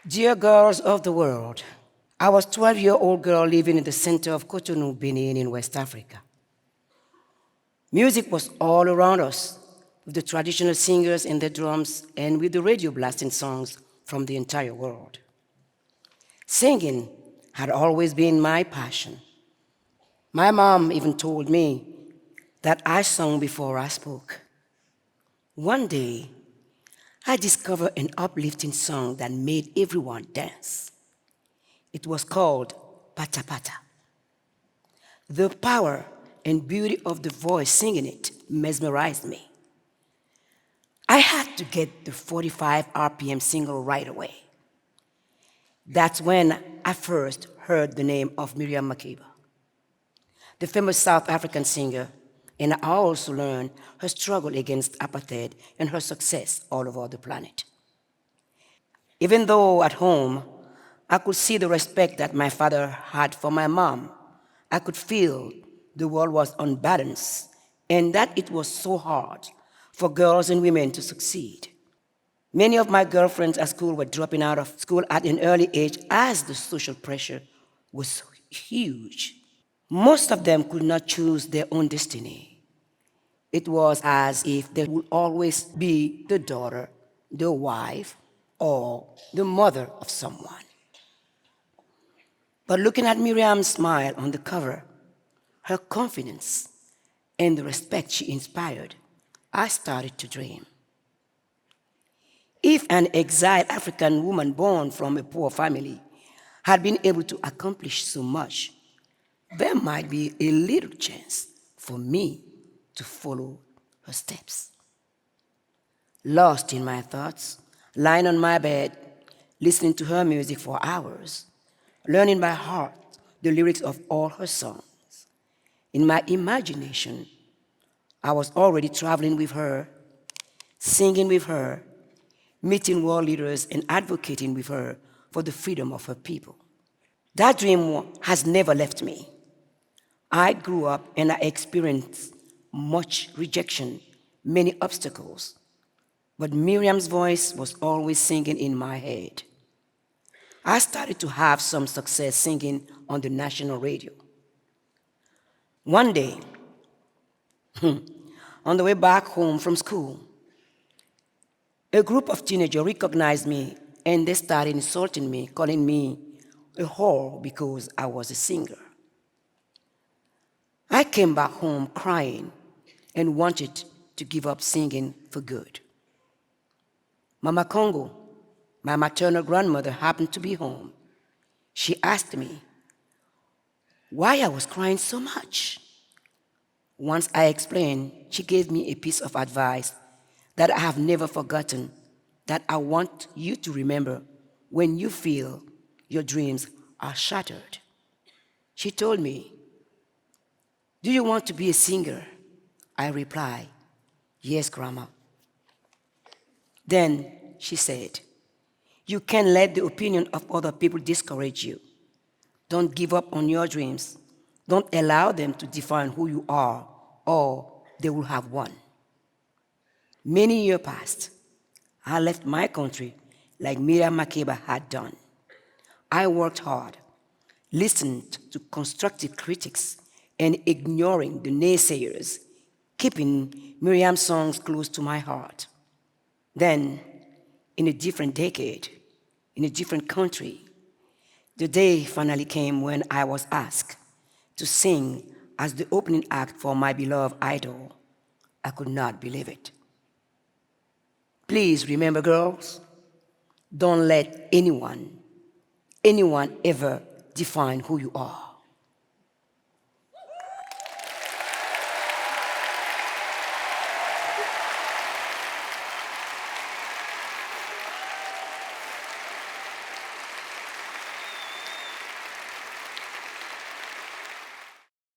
Dear girls of the world, I was a 12-year-old girl living in the center of Cotonou, Benin in West Africa. Music was all around us, with the traditional singers and their drums, and with the radio blasting songs from the entire world. Singing had always been my passion. My mom even told me that I sung before I spoke. One day, I discovered an uplifting song that made everyone dance. It was called Pata Pata. The power and beauty of the voice singing it mesmerized me. I had to get the 45 RPM single right away. That's when I first heard the name of Miriam Makeba, the famous South African singer, and I also learned her struggle against apartheid and her success all over the planet. Even though at home I could see the respect that my father had for my mom, I could feel the world was unbalanced and that it was so hard for girls and women to succeed. Many of my girlfriends at school were dropping out of school at an early age as the social pressure was huge. Most of them could not choose their own destiny. It was as if they would always be the daughter, the wife, or the mother of someone. But looking at Miriam's smile on the cover, her confidence, and the respect she inspired, I started to dream. If an exiled African woman born from a poor family had been able to accomplish so much, there might be a little chance for me to follow her steps. Lost in my thoughts, lying on my bed, listening to her music for hours, learning by heart the lyrics of all her songs. In my imagination, I was already traveling with her, singing with her, meeting world leaders and advocating with her for the freedom of her people. That dream has never left me. I grew up and I experienced much rejection, many obstacles, but Miriam's voice was always singing in my head. I started to have some success singing on the national radio. One day, on the way back home from school, a group of teenagers recognized me and they started insulting me, calling me a whore because I was a singer. I came back home crying and wanted to give up singing for good. Mama Congo, my maternal grandmother, happened to be home. She asked me why I was crying so much. Once I explained, she gave me a piece of advice that I have never forgotten, that I want you to remember when you feel your dreams are shattered. She told me, "Do you want to be a singer?" I replied, "Yes, Grandma." Then she said, "You can't let the opinion of other people discourage you. Don't give up on your dreams. Don't allow them to define who you are, or they will have won." Many years passed. I left my country like Miriam Makeba had done. I worked hard, listened to constructive critics, and ignoring the naysayers, keeping Miriam's songs close to my heart. Then, in a different decade, in a different country, the day finally came when I was asked to sing as the opening act for my beloved idol. I could not believe it. Please remember, girls, don't let anyone ever define who you are.